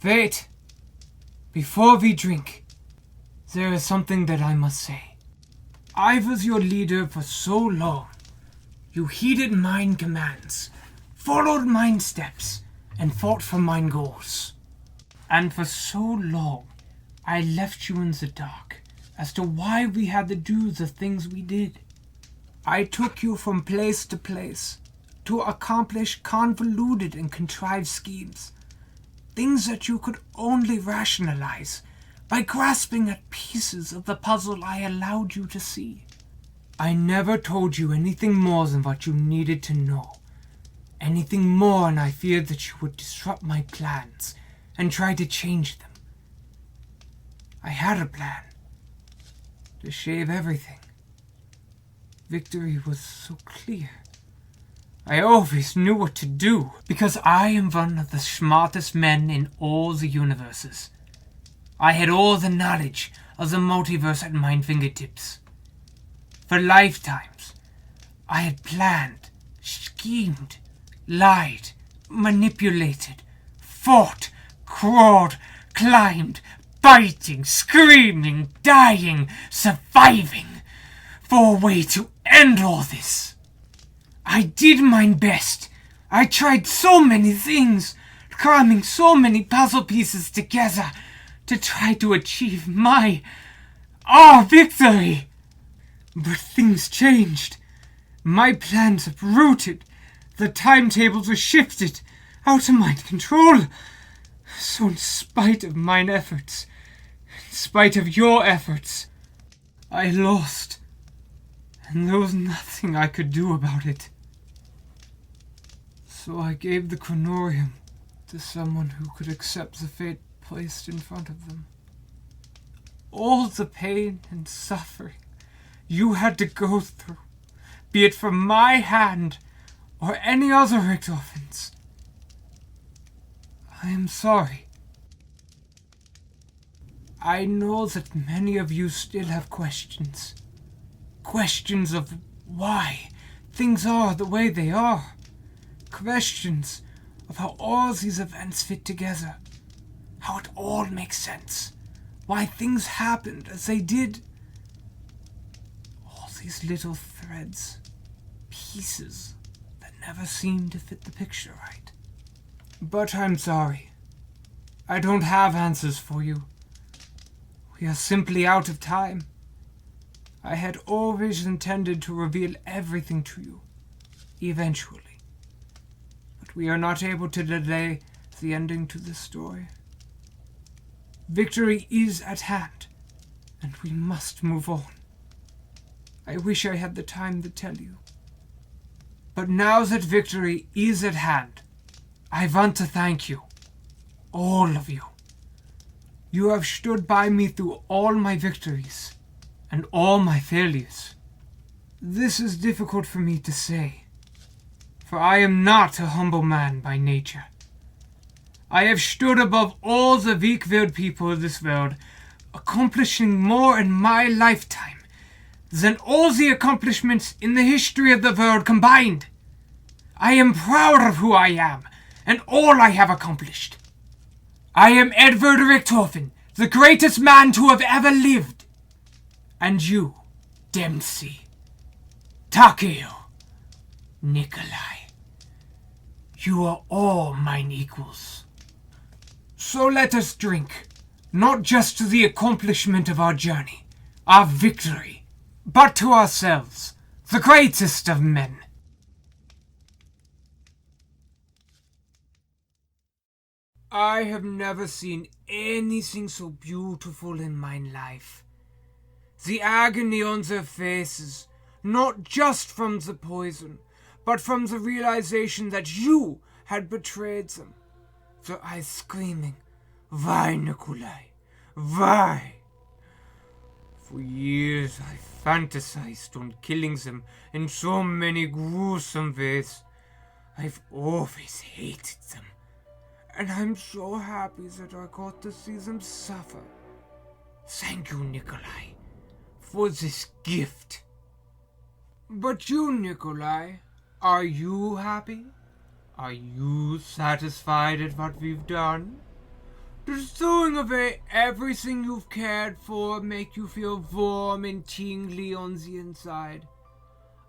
Wait! Before we drink, there is something that I must say. I was your leader for so long. You heeded mine commands, followed mine steps, and fought for mine goals. And for so long, I left you in the dark as to why we had to do the things we did. I took you from place to place to accomplish convoluted and contrived schemes, things that you could only rationalize by grasping at pieces of the puzzle I allowed you to see. I never told you anything more than what you needed to know. Anything more, and I feared that you would disrupt my plans and try to change them. I had a plan. To shave everything. Victory was so clear. I always knew what to do, because I am one of the smartest men in all the universes. I had all the knowledge of the multiverse at my fingertips. For lifetimes, I had planned, schemed, lied, manipulated, fought, crawled, climbed, biting, screaming, dying, surviving, for a way to end all this. I did my best. I tried so many things, cramming so many puzzle pieces together to try to achieve our victory. But things changed. My plans uprooted. The timetables were shifted out of my control. So in spite of mine efforts, in spite of your efforts, I lost. And there was nothing I could do about it. So I gave the Chronorium to someone who could accept the fate placed in front of them. All the pain and suffering you had to go through, be it from my hand or any other Richtofan's. I am sorry. I know that many of you still have questions. Questions of why things are the way they are. Questions of how all these events fit together. How it all makes sense. Why things happened as they did. All these little threads, pieces that never seem to fit the picture right. But I'm sorry. I don't have answers for you. We are simply out of time. I had always intended to reveal everything to you, eventually. But we are not able to delay the ending to this story. Victory is at hand, and we must move on. I wish I had the time to tell you. But now that victory is at hand, I want to thank you, all of you. You have stood by me through all my victories and all my failures. This is difficult for me to say, for I am not a humble man by nature. I have stood above all the weak-willed people of this world, accomplishing more in my lifetime than all the accomplishments in the history of the world combined. I am proud of who I am and all I have accomplished. I am Edward Richtofen, the greatest man to have ever lived. And you, Dempsey, Takeo, Nikolai, you are all mine equals. So let us drink, not just to the accomplishment of our journey, our victory, but to ourselves, the greatest of men. I have never seen anything so beautiful in my life. The agony on their faces, not just from the poison, but from the realization that you had betrayed them. Their eyes screaming, "Why, Nikolai? Why?" For years I fantasized on killing them in so many gruesome ways. I've always hated them. And I'm so happy that I got to see them suffer. Thank you, Nikolai, for this gift. But you, Nikolai, are you happy? Are you satisfied at what we've done? Does throwing away everything you've cared for make you feel warm and tingly on the inside?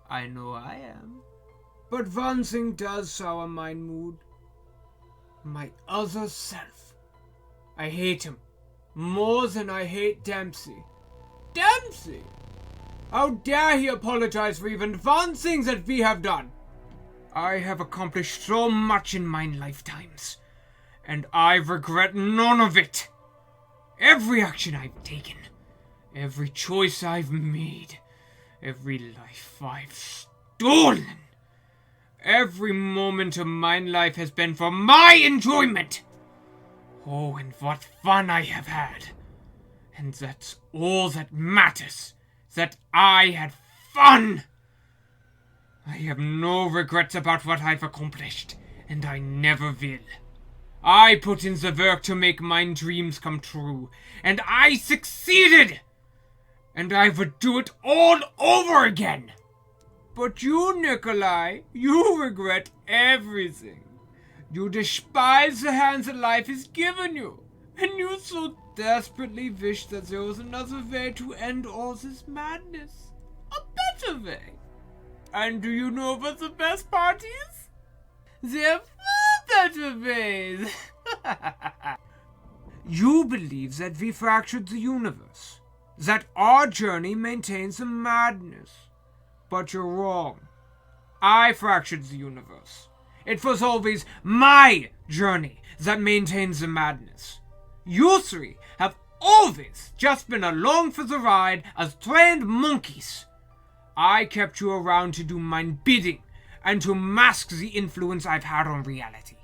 I know I am. But one thing does sour my mood. My other self. I hate him more than I hate Dempsey. Dempsey! How dare he apologize for even one thing that we have done? I have accomplished so much in my lifetimes, and I regret none of it. Every action I've taken, every choice I've made, every life I've stolen, every moment of my life has been for my enjoyment. Oh, and what fun I have had. And that's all that matters, that I had fun. I have no regrets about what I've accomplished, and I never will. I put in the work to make my dreams come true, and I succeeded! And I would do it all over again! But you, Nikolai, you regret everything. You despise the hands that life has given you, and you so desperately wish that there was another way to end all this madness. A better way. And do you know what the best part is? There are far better ways. You believe that we fractured the universe, that our journey maintains the madness. But you're wrong. I fractured the universe. It was always my journey that maintains the madness. You three have always just been along for the ride as trained monkeys. I kept you around to do my bidding and to mask the influence I've had on reality.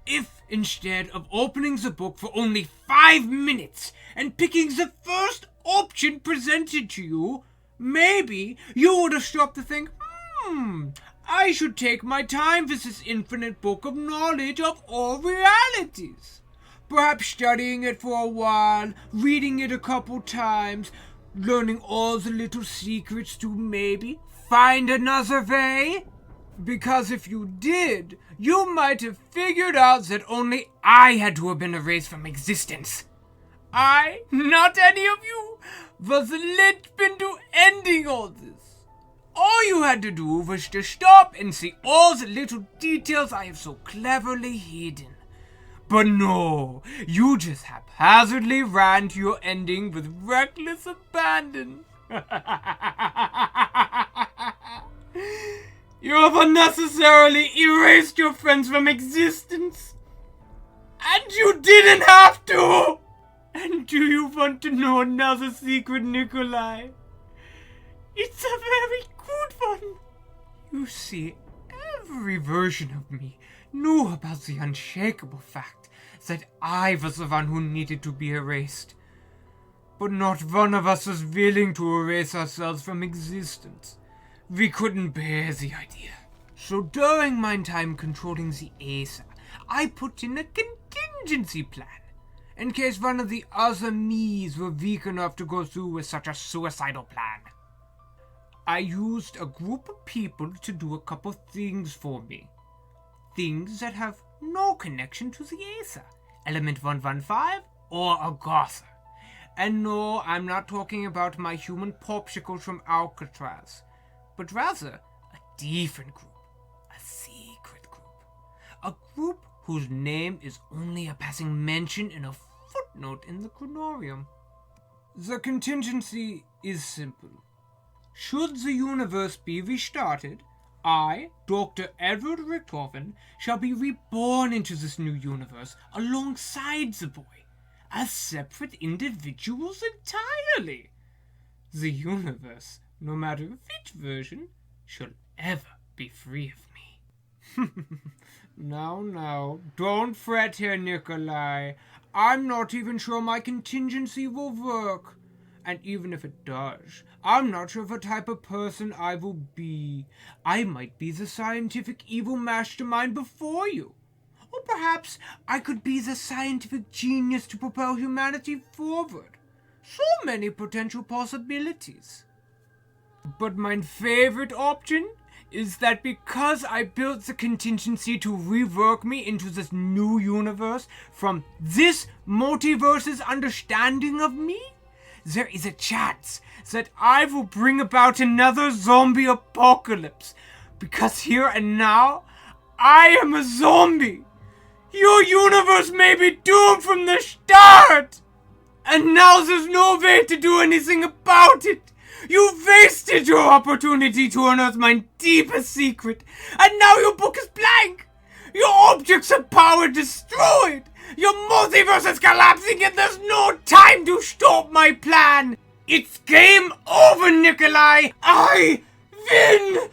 If instead of opening the book for only 5 minutes and picking the first option presented to you, maybe you would have stopped to think, I should take my time with this infinite book of knowledge of all realities. Perhaps studying it for a while, reading it a couple times, learning all the little secrets to maybe find another way? Because if you did, you might have figured out that only I had to have been erased from existence. I, not any of you, was the linchpin to ending all this. All you had to do was to stop and see all the little details I have so cleverly hidden. But no, you just haphazardly ran to your ending with reckless abandon. You have unnecessarily erased your friends from existence. And you didn't have to! And do you want to know another secret, Nikolai? It's a very good one. You see, every version of me knew about the unshakable fact that I was the one who needed to be erased. But not one of us was willing to erase ourselves from existence. We couldn't bear the idea. So during my time controlling the Acer, I put in a contingency plan, in case one of the other me's were weak enough to go through with such a suicidal plan. I used a group of people to do a couple things for me. Things that have no connection to the Acer, Element 115, or Agatha. And no, I'm not talking about my human popsicles from Alcatraz, but rather a different group, a secret group. A group whose name is only a passing mention in a footnote in the chronorium. The contingency is simple. Should the universe be restarted, I, Dr. Edward Richtofen, shall be reborn into this new universe alongside the boy, as separate individuals entirely. The universe, no matter which version, shall ever be free of me. Now, don't fret here, Nikolai. I'm not even sure my contingency will work. And even if it does, I'm not sure what type of person I will be. I might be the scientific evil mastermind before you. Or perhaps I could be the scientific genius to propel humanity forward. So many potential possibilities. But my favorite option is that because I built the contingency to rework me into this new universe from this multiverse's understanding of me, there is a chance that I will bring about another zombie apocalypse. Because here and now, I am a zombie. Your universe may be doomed from the start. And now there's no way to do anything about it. You wasted your opportunity to unearth my deepest secret. And now your book is blank. Your objects of power destroyed. Your multiverse is collapsing and there's no time to stop my plan. It's game over, Nikolai. I win.